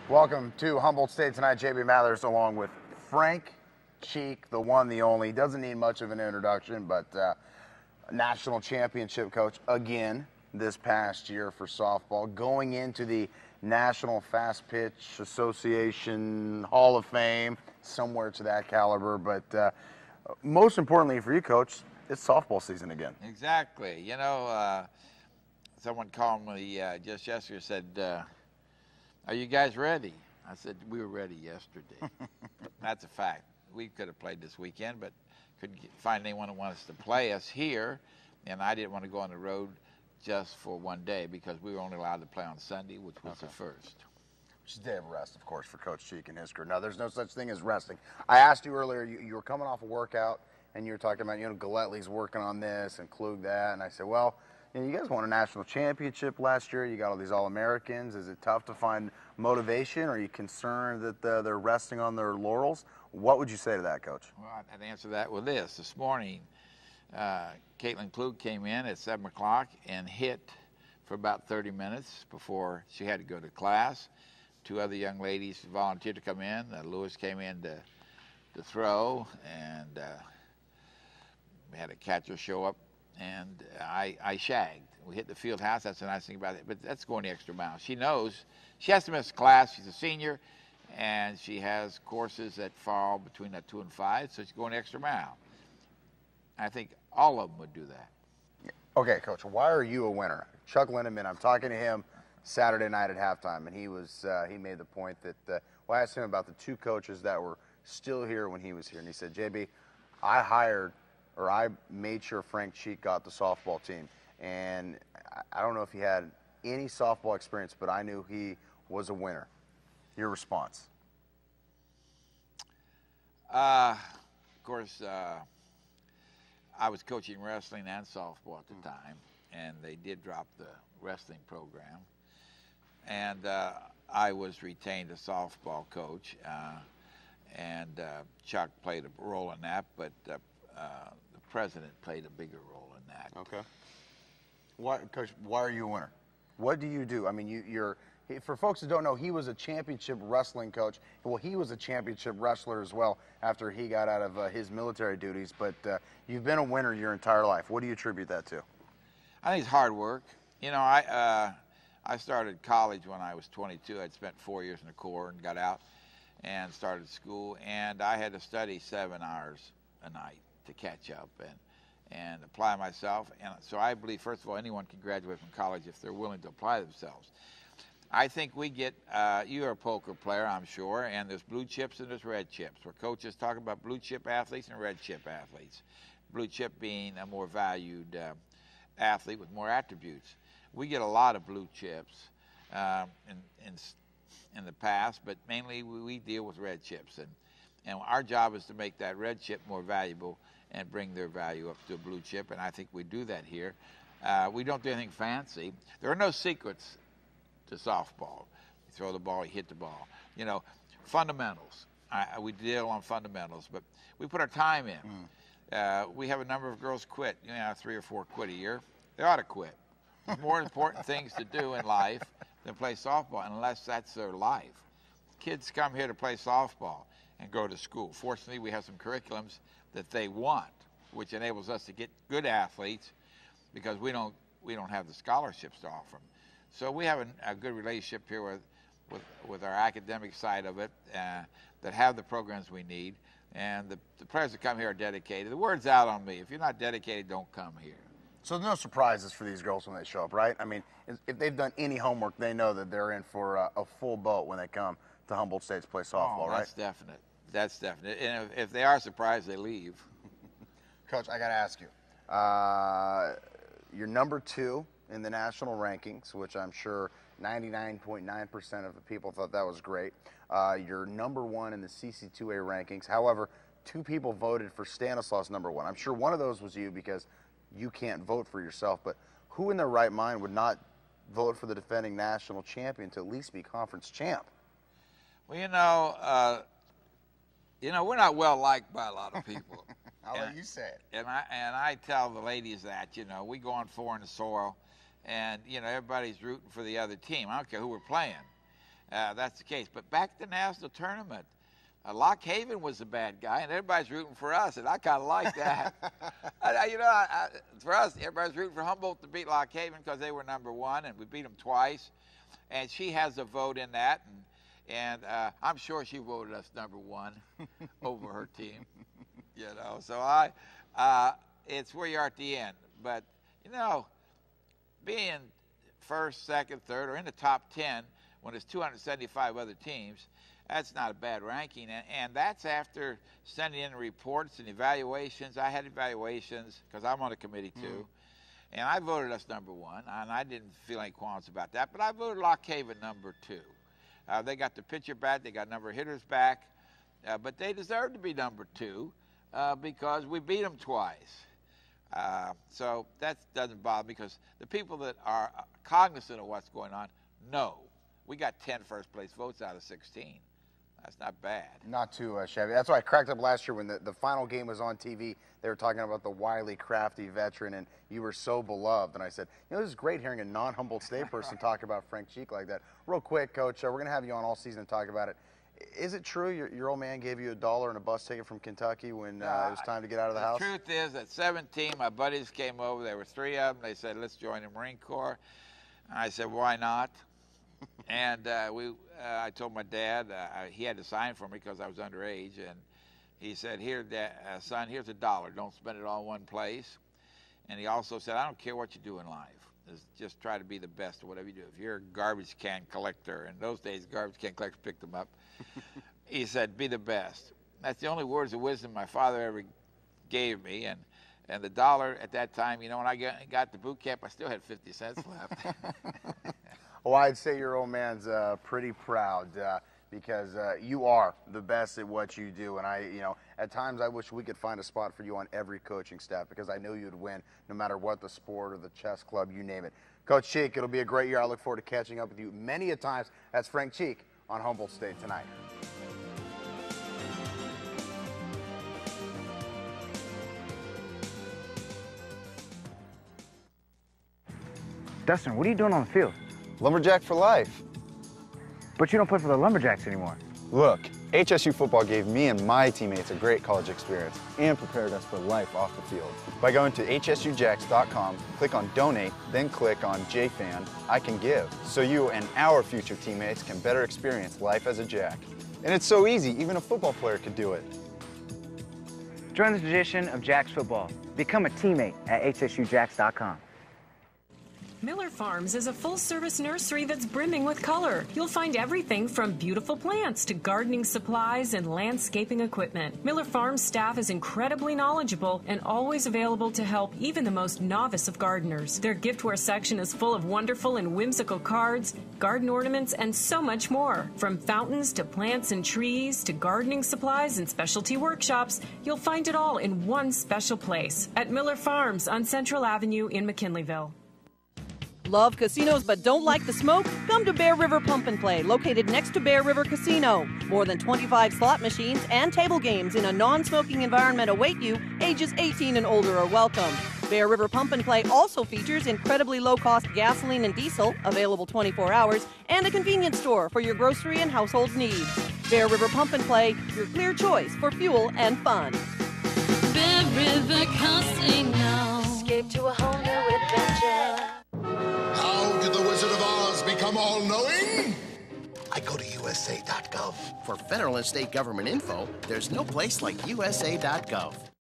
Welcome to Humboldt State tonight. JB Mathers along with Frank Cheek, the one, the only. Doesn't need much of an introduction, but national championship coach again this past year for softball, going into the National Fast Pitch Association Hall of Fame, somewhere to that caliber. But most importantly for you, Coach, it's softball season again. Exactly. You know, someone called me just yesterday, said, are you guys ready? I said, we were ready yesterday. That's a fact. We could have played this weekend, but couldn't find anyone who wanted to play us here. And I didn't want to go on the road just for one day because we were only allowed to play on Sunday, which was the first. Which is a day of rest, of course, for Coach Cheek and his crew. Now, there's no such thing as resting. I asked you earlier, you were coming off a workout, and you were talking about, Galetli's working on this and Klug that. And I said, well, you guys won a national championship last year. You got all these All-Americans. Is it tough to find motivation? Are you concerned that they're resting on their laurels? What would you say to that, Coach? Well, I'd answer that with this. This morning, Caitlin Klug came in at 7 o'clock and hit for about 30 minutes before she had to go to class. Two other young ladies volunteered to come in. Lewis came in to throw, and we had a catcher show up. And I shagged. We hit the field house. That's the nice thing about it. But that's going the extra mile. She knows she has to miss class. She's a senior, and she has courses that fall between that 2 and 5, so she's going the extra mile. I think all of them would do that. Okay, Coach, why are you a winner? Chuck Lindemann, I'm talking to him Saturday night at halftime, and he made the point that, I asked him about the two coaches that were still here when he was here, and he said, JB, I made sure Frank Cheek got the softball team. And I don't know if he had any softball experience, but I knew he was a winner. Your response? Of course, I was coaching wrestling and softball at the time, and they did drop the wrestling program. And I was retained as softball coach, and Chuck played a role in that, but the president played a bigger role in that. Okay. Coach, why are you a winner? What do you do? I mean, for folks who don't know, he was a championship wrestling coach. Well, he was a championship wrestler as well after he got out of his military duties. But you've been a winner your entire life. What do you attribute that to? I think it's hard work. You know, I started college when I was 22. I'd spent 4 years in the Corps and got out and started school. And I had to study 7 hours a night to catch up and apply myself. And so I believe, first of all, anyone can graduate from college if they're willing to apply themselves. I think we get, you're a poker player, I'm sure, and there's blue chips and there's red chips, where coaches talk about blue chip athletes and red chip athletes. Blue chip being a more valued athlete with more attributes. We get a lot of blue chips in the past, but mainly we deal with red chips. And our job is to make that red chip more valuable and bring their value up to a blue chip, and I think we do that here. We don't do anything fancy. There are no secrets to softball. You throw the ball, you hit the ball. You know, fundamentals. We deal on fundamentals, but we put our time in. We have a number of girls quit. 3 or 4 quit a year. They ought to quit. There's more important things to do in life than play softball, unless that's their life. Kids come here to play softball and go to school. Fortunately, we have some curriculums that they want, which enables us to get good athletes because we don't have the scholarships to offer them. So we have a good relationship here with our academic side of it that have the programs we need, and the players that come here are dedicated. The word's out on me. If you're not dedicated, don't come here. So there's no surprises for these girls when they show up, right? I mean, if they've done any homework, they know that they're in for a full boat when they come to Humboldt State to play softball, right? That's definite. That's definite. And if they are surprised, they leave. Coach, I got to ask you. You're number 2 in the national rankings, which I'm sure 99.9% of the people thought that was great. You're number 1 in the CC2A rankings. However, 2 people voted for Stanislaus number 1. I'm sure one of those was you because you can't vote for yourself. But who in their right mind would not vote for the defending national champion to at least be conference champ? Well, we're not well liked by a lot of people. I'll let you say it. And I tell the ladies that, we go on foreign soil, and everybody's rooting for the other team. I don't care who we're playing. that's the case. But back at the national tournament, Lock Haven was the bad guy, and everybody's rooting for us, and I kind of like that. For us, everybody's rooting for Humboldt to beat Lock Haven because they were #1, and we beat them twice. And she has a vote in that, and I'm sure she voted us #1 over her team. You know, so it's where you are at the end. But you know, being first, second, third, or in the top 10 when there's 275 other teams, that's not a bad ranking, and that's after sending in reports and evaluations. I had evaluations because I'm on the committee too, and I voted us #1, and I didn't feel any qualms about that, but I voted Lock Haven #2. They got the pitcher back, they got a number of hitters back, but they deserve to be #2 because we beat them twice. So that doesn't bother me because the people that are cognizant of what's going on know. We got 10 first-place votes out of 16. That's not bad. Not too shabby. That's why I cracked up last year when the final game was on TV. They were talking about the wily, crafty veteran, and you were so beloved. And I said, you know, this is great hearing a non-Humboldt State person talk about Frank Cheek like that. Real quick, Coach, we're going to have you on all season to talk about it. Is it true your old man gave you $1 and a bus ticket from Kentucky when it was time to get out of the house? The truth is, at 17, my buddies came over. There were 3 of them. They said, let's join the Marine Corps. I said, why not? And I told my dad, he had to sign for me because I was underage, and he said, here, son, here's $1. Don't spend it all in one place. And he also said, I don't care what you do in life. Just try to be the best at whatever you do. If you're a garbage can collector, in those days, garbage can collectors picked them up. He said, be the best. That's the only words of wisdom my father ever gave me. And the $1 at that time, you know, when I got to boot camp, I still had 50 cents left. Well, I'd say your old man's pretty proud because you are the best at what you do. And you know, at times I wish we could find a spot for you on every coaching staff because I know you'd win no matter what the sport or the chess club, you name it. Coach Cheek, it'll be a great year. I look forward to catching up with you many a times. That's Frank Cheek on Humboldt State Tonight. Dustin, what are you doing on the field? Lumberjack for life. But you don't play for the Lumberjacks anymore. Look, HSU football gave me and my teammates a great college experience and prepared us for life off the field. By going to hsujacks.com, click on Donate, then click on JFan, I Can Give, so you and our future teammates can better experience life as a Jack. And it's so easy, even a football player could do it. Join the tradition of Jacks football. Become a teammate at hsujacks.com. Miller Farms is a full-service nursery that's brimming with color. You'll find everything from beautiful plants to gardening supplies and landscaping equipment. Miller Farms staff is incredibly knowledgeable and always available to help even the most novice of gardeners. Their giftware section is full of wonderful and whimsical cards, garden ornaments, and so much more. From fountains to plants and trees to gardening supplies and specialty workshops, you'll find it all in one special place at Miller Farms on Central Avenue in McKinleyville. Love casinos but don't like the smoke? Come to Bear River Pump and Play, located next to Bear River Casino. More than 25 slot machines and table games in a non-smoking environment await you. Ages 18 and older are welcome. Bear River Pump and Play also features incredibly low-cost gasoline and diesel, available 24 hours, and a convenience store for your grocery and household needs. Bear River Pump and Play, your clear choice for fuel and fun. Bear River Casino. Escape to a whole new adventure. How did the Wizard of Oz become all-knowing? I go to USA.gov. For federal and state government info, there's no place like USA.gov.